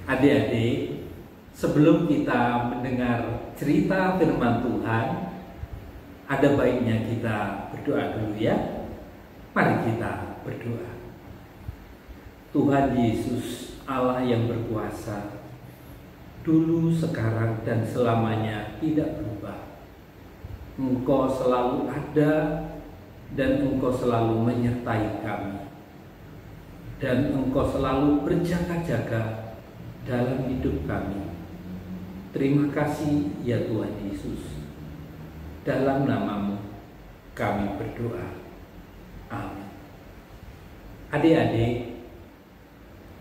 Adik-adik, sebelum kita mendengar cerita firman Tuhan, ada baiknya kita berdoa dulu ya. Mari kita berdoa. Tuhan Yesus, Allah yang berkuasa, dulu, sekarang, dan selamanya tidak berubah. Engkau selalu ada dan Engkau selalu menyertai kami. Dan Engkau selalu berjaga-jaga dalam hidup kami. Terima kasih ya Tuhan Yesus. Dalam nama-Mu kami berdoa. Amin. Adik-adik,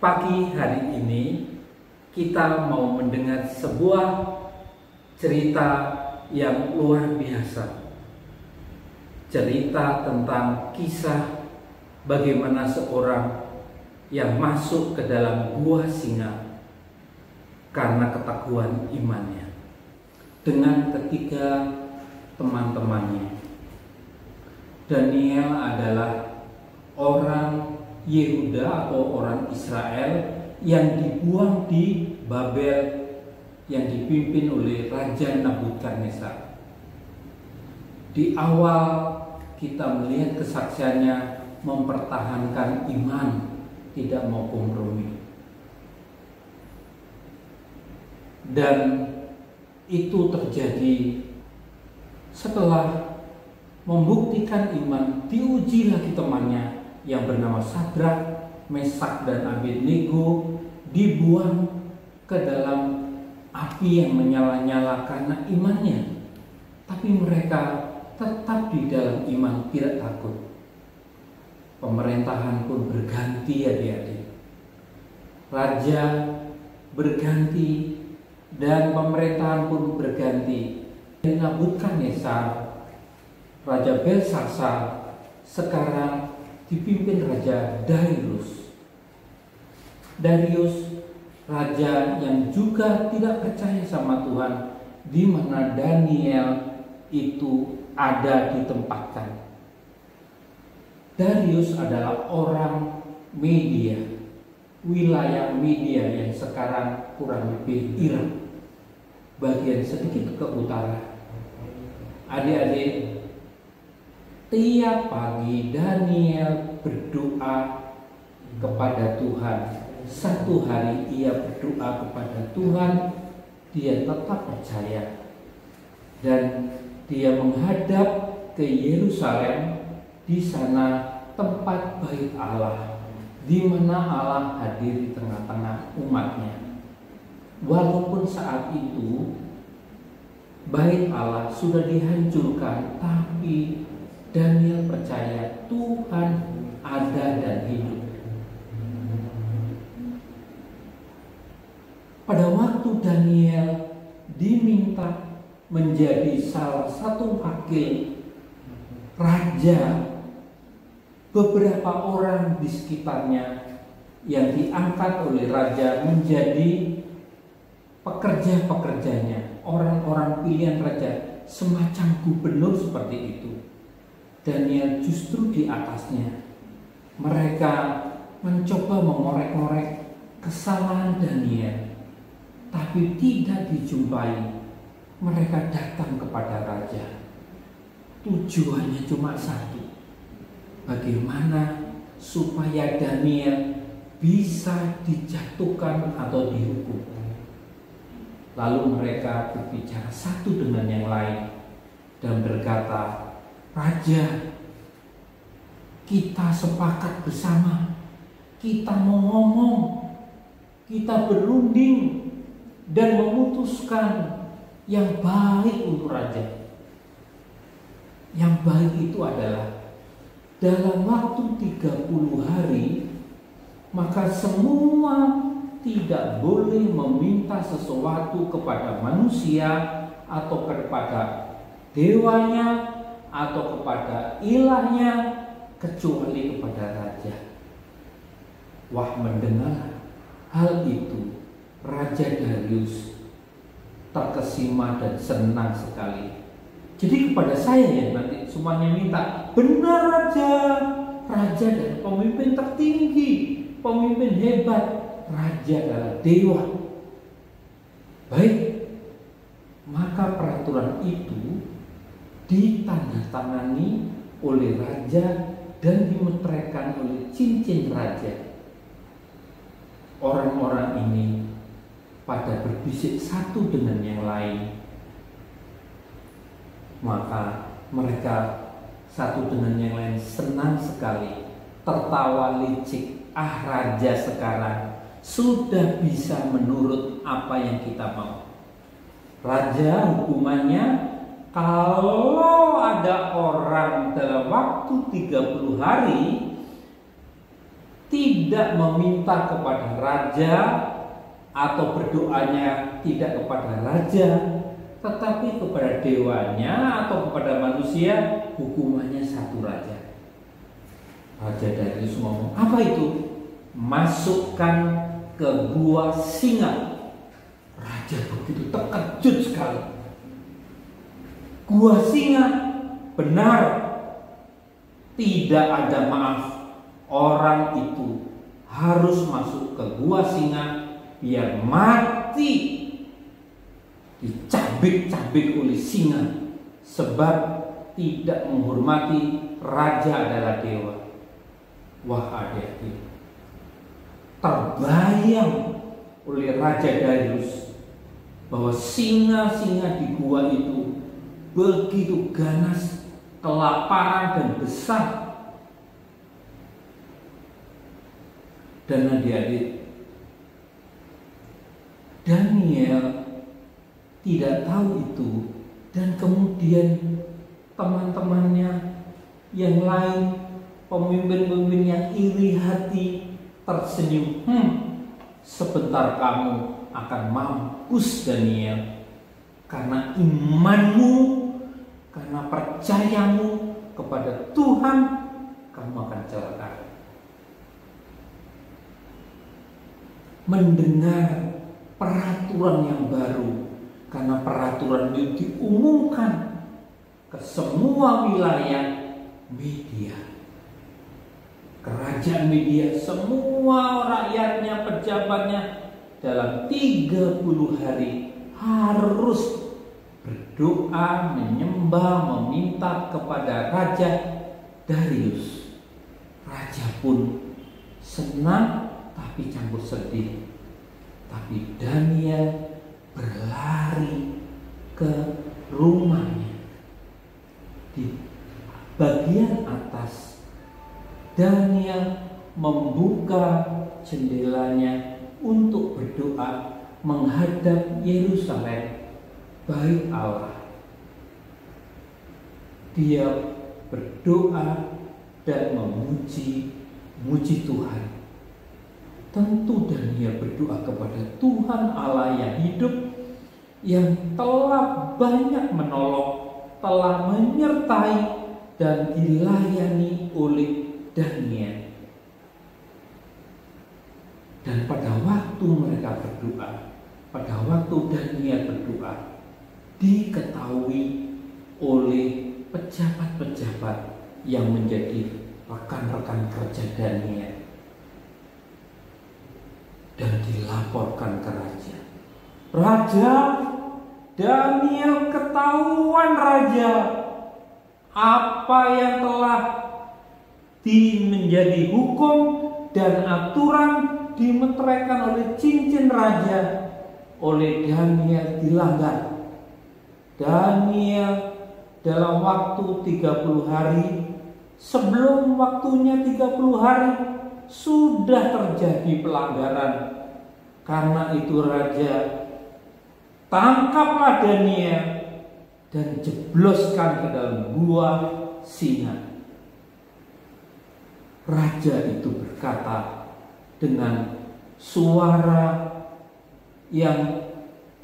pagi hari ini kita mau mendengar sebuah cerita yang luar biasa. Cerita tentang kisah bagaimana seorang yang masuk ke dalam gua singa karena ketakuan imannya dengan ketiga teman-temannya. Daniel adalah orang Yehuda atau orang Israel yang dibuang di Babel yang dipimpin oleh Raja Nabukadnezar. Di awal kita melihat kesaksiannya mempertahankan iman, tidak mau kompromi. Dan itu terjadi setelah membuktikan iman, diuji lagi temannya yang bernama Sadrak, Mesak, dan Abednego, dibuang ke dalam api yang menyala-nyala karena imannya. Tapi mereka tetap di dalam iman, tidak takut. Pemerintahan pun berganti adik-adik. Raja berganti dan pemerintahan pun berganti. Nabukadnezar, Raja Belshazzar, sekarang dipimpin Raja Darius. Darius, raja yang juga tidak percaya sama Tuhan, di mana Daniel itu ada ditempatkan. Darius adalah orang Media, wilayah Media yang sekarang kurang lebih Irak, bagian sedikit ke utara. Adik-adik, tiap pagi Daniel berdoa kepada Tuhan. Satu hari ia berdoa kepada Tuhan, dia tetap percaya. Dan dia menghadap ke Yerusalem, di sana tempat bait Allah, di mana Allah hadir di tengah-tengah umatnya. Walaupun saat itu bait Allah sudah dihancurkan, tapi Daniel percaya Tuhan ada dan hidup. Pada waktu Daniel diminta menjadi salah satu wakil raja, beberapa orang di sekitarnya yang diangkat oleh raja menjadi pekerja-pekerjanya, orang-orang pilihan raja, semacam gubernur seperti itu. Daniel justru di atasnya. Mereka mencoba mengorek-ngorek kesalahan Daniel, tapi tidak dijumpai. Mereka datang kepada raja. Tujuannya cuma satu: bagaimana supaya Daniel bisa dijatuhkan atau dihukum. Lalu mereka berbicara satu dengan yang lain dan berkata, "Raja, kita sepakat bersama, kita mau ngomong, kita berunding dan memutuskan yang baik untuk raja. Yang baik itu adalah dalam waktu 30 hari, maka semua tidak boleh meminta sesuatu kepada manusia atau kepada dewanya atau kepada ilahnya, kecuali kepada raja." Wah, mendengar hal itu, Raja Darius terkesima dan senang sekali. Jadi kepada saya ya nanti semuanya minta, benar raja, raja dan pemimpin tertinggi, pemimpin hebat, raja adalah dewa. Baik, maka peraturan itu ditandatangani oleh raja dan dimeteraikan oleh cincin raja. Orang-orang ini pada berbisik satu dengan yang lain. Maka mereka satu dengan yang lain senang sekali, tertawa licik. Raja sekarang sudah bisa menurut apa yang kita mau. Raja hukumannya, kalau ada orang dalam waktu 30 hari tidak meminta kepada raja atau berdoanya tidak kepada raja, tetapi kepada dewanya atau kepada manusia, hukumannya satu raja. Raja Darius ngomong, apa itu? Masukkan ke gua singa. Raja begitu terkejut sekali. Gua singa, benar, tidak ada maaf. Orang itu harus masuk ke gua singa biar mati dicabik-cabik oleh singa, sebab tidak menghormati raja adalah dewa. Wah, adik-adik, terbayang oleh Raja Darius bahwa singa-singa di gua itu begitu ganas, kelaparan dan besar. Dan adik-adik, Daniel tidak tahu itu, dan kemudian teman-temannya yang lain, pemimpin-pemimpin yang iri hati, tersenyum. Sebentar kamu akan mampus, Daniel, karena imanmu, karena percayamu kepada Tuhan, kamu akan celaka. Mendengar peraturan yang baru, karena peraturan itu diumumkan ke semua wilayah Media, kerajaan Media, semua rakyatnya, pejabatnya dalam 30 hari harus berdoa, menyembah, meminta kepada Raja Darius. Raja pun senang tapi campur sedih. Tapi Daniel berlari ke rumahnya. Di bagian atas, Daniel membuka jendelanya untuk berdoa menghadap Yerusalem, bait Allah. Dia berdoa dan memuji Tuhan. Tentu Daniel berdoa kepada Tuhan Allah yang hidup, yang telah banyak menolong, telah menyertai dan dilayani oleh Daniel. Dan pada waktu mereka berdoa, pada waktu Daniel berdoa, diketahui oleh pejabat-pejabat yang menjadi rekan-rekan kerja Daniel, dan dilaporkan ke raja. Raja, Daniel ketahuan raja apa yang telah menjadi hukum dan aturan dimeteraikan oleh cincin raja oleh Daniel dilanggar. Daniel dalam waktu 30 hari, sebelum waktunya 30 hari sudah terjadi pelanggaran. Karena itu raja, tangkaplah Daniel dan jebloskan ke dalam gua singa. Raja itu berkata dengan suara yang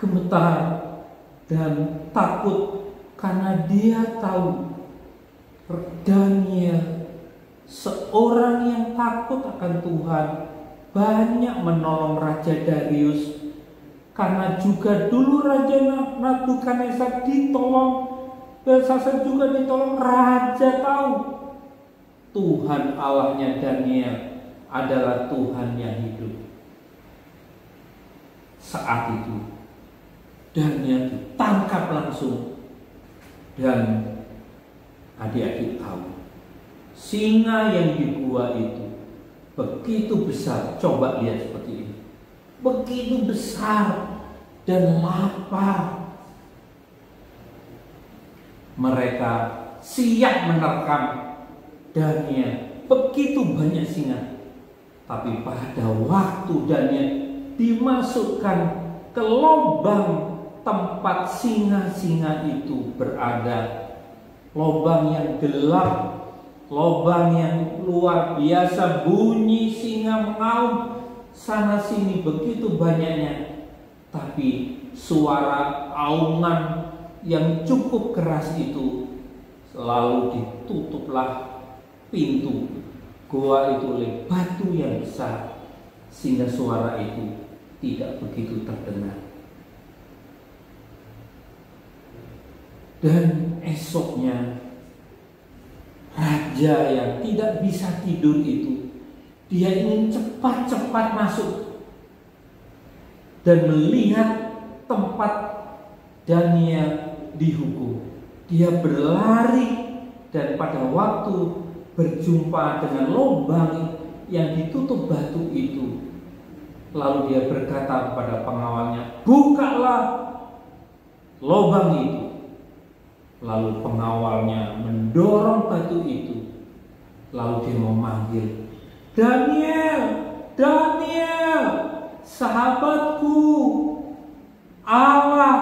gemetar dan takut, karena dia tahu Daniel seorang yang takut akan Tuhan, banyak menolong Raja Darius. Karena juga dulu Raja Nebukadnezar ditolong, Belshazzar juga ditolong. Raja tahu Tuhan Allahnya Daniel adalah Tuhan yang hidup. Saat itu Daniel ditangkap langsung. Dan adik-adik tahu, singa yang di gua itu begitu besar. Coba lihat seperti ini, begitu besar dan lapar. Mereka siap menerkam Daniel. Begitu banyak singa. Tapi pada waktu Daniel dimasukkan ke lubang tempat singa-singa itu berada, lubang yang gelap, lubang yang luar biasa, bunyi singa mengaum sana sini begitu banyaknya. Tapi suara aungan yang cukup keras itu selalu ditutuplah pintu gua itu oleh batu yang besar, sehingga suara itu tidak begitu terdengar. Dan esoknya raja yang tidak bisa tidur itu, dia ingin cepat-cepat masuk dan melihat tempat Daniel dihukum. Dia berlari dan pada waktu berjumpa dengan lubang yang ditutup batu itu, lalu dia berkata kepada pengawalnya, "Bukalah lubang itu." Lalu pengawalnya mendorong batu itu, lalu dia memanggil, "Daniel, Daniel, sahabatku, Allah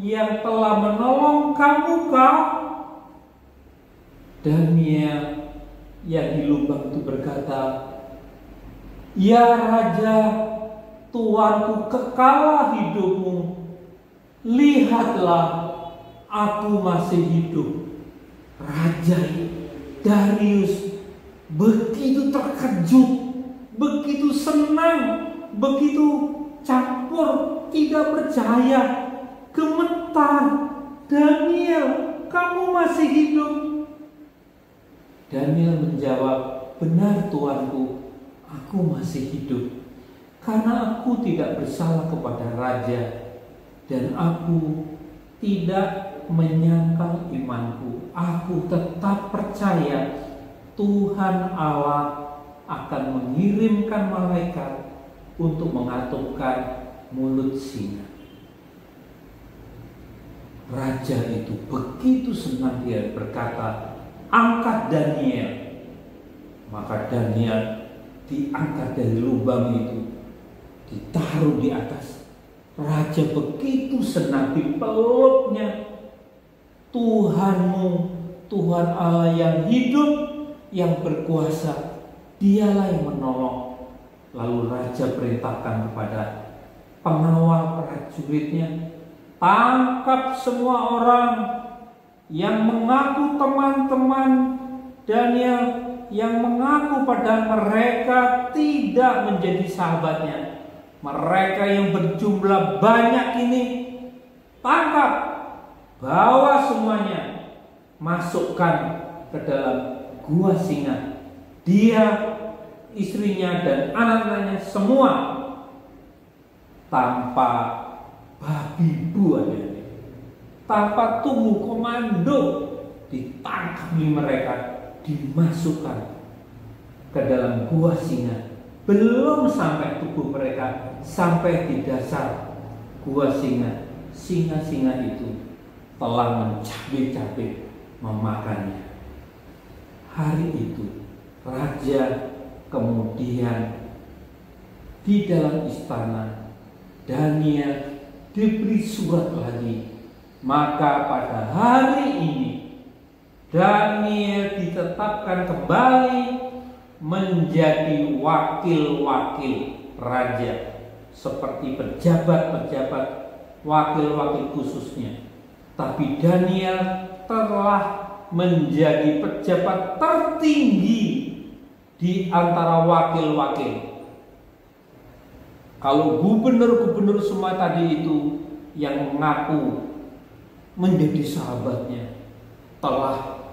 yang telah menolong kamu kah?" Daniel yang di lubang itu berkata, "Ya Raja, tuanku kekalah hidupmu. Lihatlah, aku masih hidup." Raja Darius begitu terkejut, begitu senang, begitu campur, tidak percaya, gemetar. "Daniel, kamu masih hidup?" Daniel menjawab, "Benar tuanku, aku masih hidup. Karena aku tidak bersalah kepada raja, dan aku tidak menyangkal imanku. Aku tetap percaya Tuhan Allah akan mengirimkan malaikat untuk mengatupkan mulut singa." Raja itu begitu senang, dia berkata, "Angkat Daniel." Maka Daniel diangkat dari lubang itu, ditaruh di atas. Raja begitu senang, dipeluknya. "Tuhanmu, Tuhan Allah yang hidup, yang berkuasa, Dialah yang menolong." Lalu raja perintahkan kepada pengawal prajuritnya, "Tangkap semua orang yang mengaku teman-teman Daniel, yang mengaku pada mereka tidak menjadi sahabatnya. Mereka yang berjumlah banyak ini, tangkap, bawa semuanya, masukkan ke dalam gua singa. Dia, istrinya, dan anak-anaknya semua, tanpa babi bu ada, tanpa tunggu komando, ditangkap mereka, dimasukkan ke dalam gua singa. Belum sampai tubuh mereka sampai di dasar gua singa, singa-singa itu telah mencabik-cabik memakannya. Hari itu raja kemudian di dalam istana, Daniel diberi surat lagi. Maka pada hari ini Daniel ditetapkan kembali menjadi wakil-wakil raja, seperti pejabat-pejabat, wakil-wakil khususnya. Tapi Daniel telah menjadi pejabat tertinggi di antara wakil-wakil. Kalau gubernur-gubernur semua tadi itu yang mengaku menjadi sahabatnya telah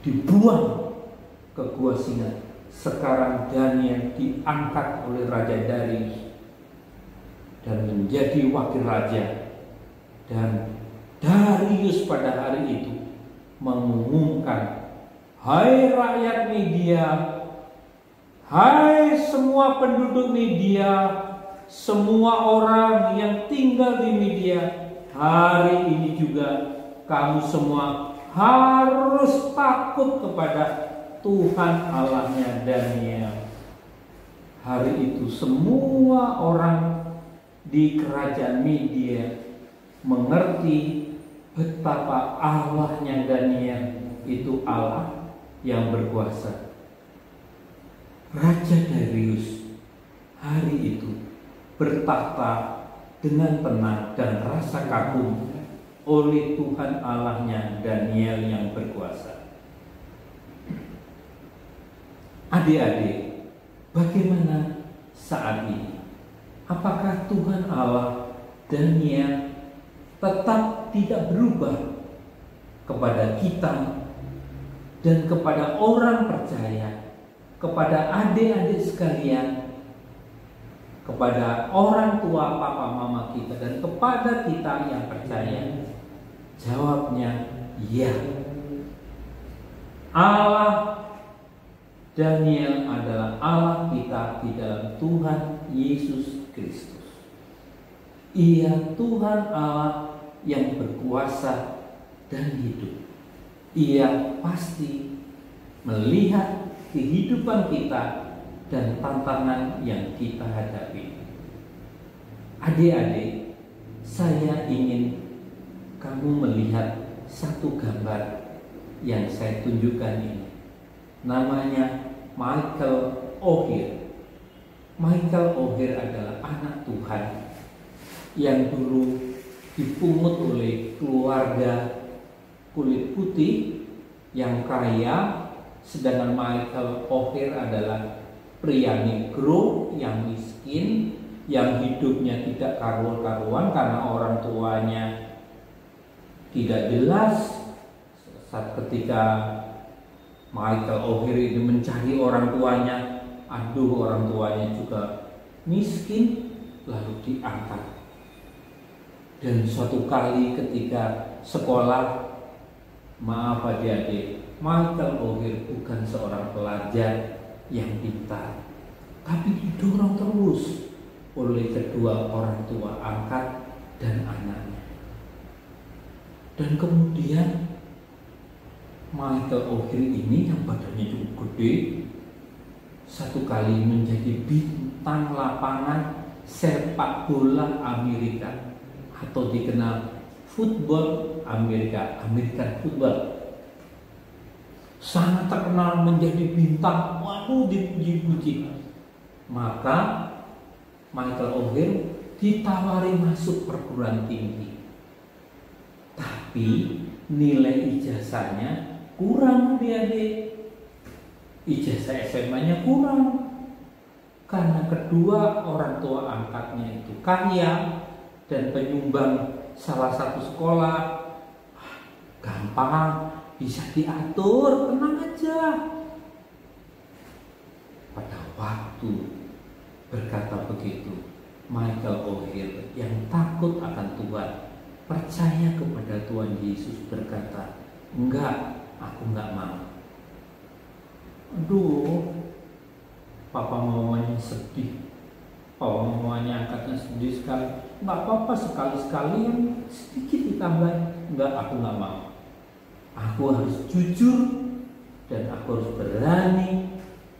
dibuang ke gua singa, sekarang Daniel diangkat oleh Raja Darius dan menjadi wakil raja Dan Darius pada hari itu mengumumkan, "Hai rakyat Media, hai semua penduduk Media, semua orang yang tinggal di Media, hari ini juga kamu semua harus takut kepada Tuhan Allahnya Daniel." Hari itu semua orang di kerajaan Media mengerti betapa Allahnya Daniel itu Allah yang berkuasa. Raja Darius hari itu bertahta dengan tenang dan rasa kagum oleh Tuhan Allahnya Daniel yang berkuasa. Adik-adik, bagaimana saat ini? Apakah Tuhan Allah Daniel tetap tidak berubah kepada kita dan kepada orang percaya, kepada adik-adik sekalian, kepada orang tua papa mama kita, dan kepada kita yang percaya? Jawabnya ya. Allah Daniel adalah Allah kita di dalam Tuhan Yesus Kristus. Ia Tuhan Allah yang berkuasa dan hidup. Ia pasti melihat kehidupan kita dan tantangan yang kita hadapi. Adik-adik, saya ingin kamu melihat satu gambar yang saya tunjukkan ini. Namanya Michael O'Hare. Michael O'Hare adalah anak Tuhan yang dulu dipungut oleh keluarga kulit putih yang kaya, sedangkan Michael O'Hare adalah pria negro yang miskin, yang hidupnya tidak karuan-karuan karena orang tuanya tidak jelas. Saat ketika Michael O'Hare ini mencari orang tuanya, orang tuanya juga miskin, lalu diangkat. Dan suatu kali ketika sekolah, maaf adik-adik, Michael O'Hare bukan seorang pelajar yang pintar, tapi didorong terus oleh kedua orang tua angkat dan anaknya. Dan kemudian Michael O'Hare ini yang badannya cukup gede, satu kali menjadi bintang lapangan sepak bola Amerika, atau dikenal football Amerika, American football. Sangat terkenal, menjadi bintang, waduh, dipuji-puji. Maka Michael O'Hare ditawari masuk perguruan tinggi, tapi nilai ijazahnya kurang, adik-adik. Ijazah SMA-nya kurang karena kedua orang tua angkatnya itu kaya dan penyumbang salah satu sekolah. Gampang, bisa diatur, tenang aja. Pada waktu berkata begitu, Michael O'Hare yang takut akan Tuhan, percaya kepada Tuhan Yesus, berkata, "Enggak, aku enggak mau." Aduh, papa mamanya sedih. Papa mamanya angkatnya sedih sekali. Enggak apa-apa, sekali-sekali yang sedikit ditambah. Enggak, aku enggak mau. Aku harus jujur dan aku harus berani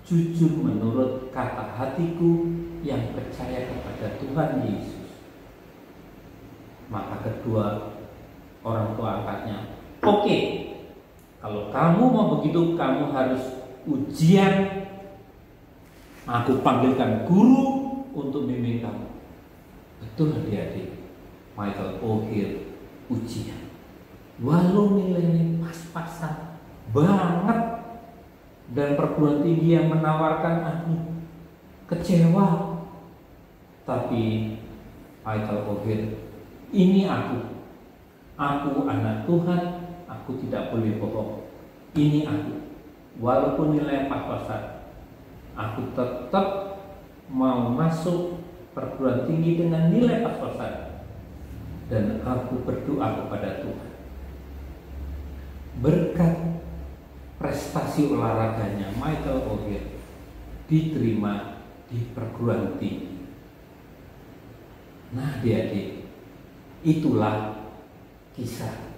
jujur menurut kata hatiku yang percaya kepada Tuhan Yesus. Maka kedua orang tua angkatnya, "Oke, kalau kamu mau begitu, kamu harus ujian. Aku panggilkan guru untuk bimbing kamu." Betul adik-adik, Michael O'Hare ujian. Walau nilainya pas-pasan banget dan perguruan tinggi yang menawarkan, aku kecewa. Tapi Michael O'Hare, ini aku anak Tuhan, aku tidak boleh bohong. Ini aku, walaupun nilai pas-pasan, aku tetap mau masuk perguruan tinggi dengan nilai pas-pasan. dan aku berdoa kepada Tuhan. Berkat prestasi olahraganya Michael O'Hare diterima di perguruan tinggi. Nah, adik-adik, itulah kisah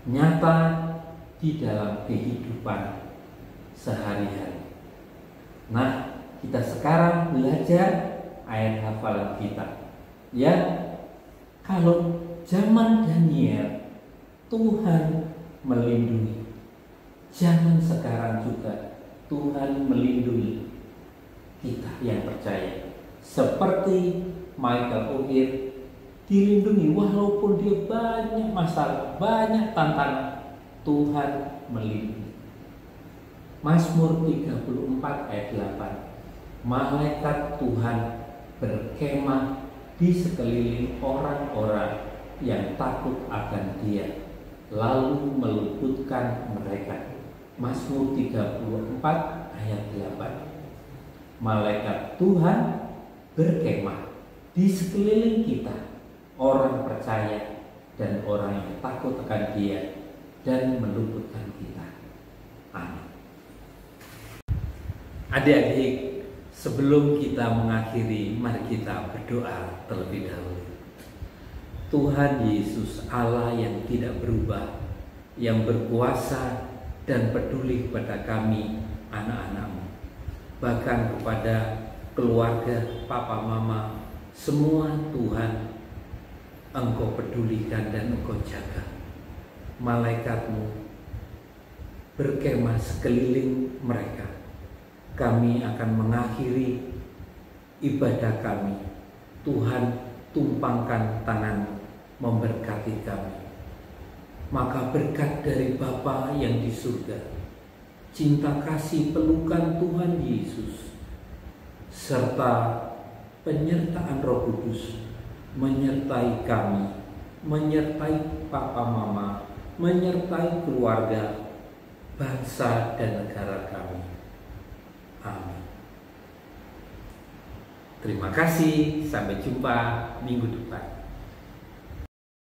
nyata di dalam kehidupan sehari-hari. Nah, kita sekarang belajar ayat hafalan kita. Ya, kalau zaman Daniel Tuhan melindungi, zaman sekarang juga Tuhan melindungi kita yang percaya. Seperti Michael O'Hare dilindungi walaupun dia banyak masalah, banyak tantangan, Tuhan melindungi. Mazmur 34 ayat 8. Malaikat Tuhan berkemah di sekeliling orang-orang yang takut akan Dia, lalu meluputkan mereka. Mazmur 34 ayat 8. Malaikat Tuhan berkemah di sekeliling kita, orang percaya dan orang yang takut akan Dia, dan meluputkan kita. Amin. Adik-adik, sebelum kita mengakhiri, mari kita berdoa terlebih dahulu. Tuhan Yesus, Allah yang tidak berubah, yang berkuasa dan peduli kepada kami, anak-anak-Mu, bahkan kepada keluarga, papa, mama, semua Tuhan Engkau pedulikan dan Engkau jaga. Malaikat-Mu berkemah sekeliling mereka. Kami akan mengakhiri ibadah kami. Tuhan, tumpangkan tangan memberkati kami. Maka berkat dari Bapa yang di surga, cinta kasih pelukan Tuhan Yesus, serta penyertaan Roh Kudus menyertai kami, menyertai papa mama, menyertai keluarga, bangsa dan negara kami. Amin. Terima kasih, sampai jumpa minggu depan.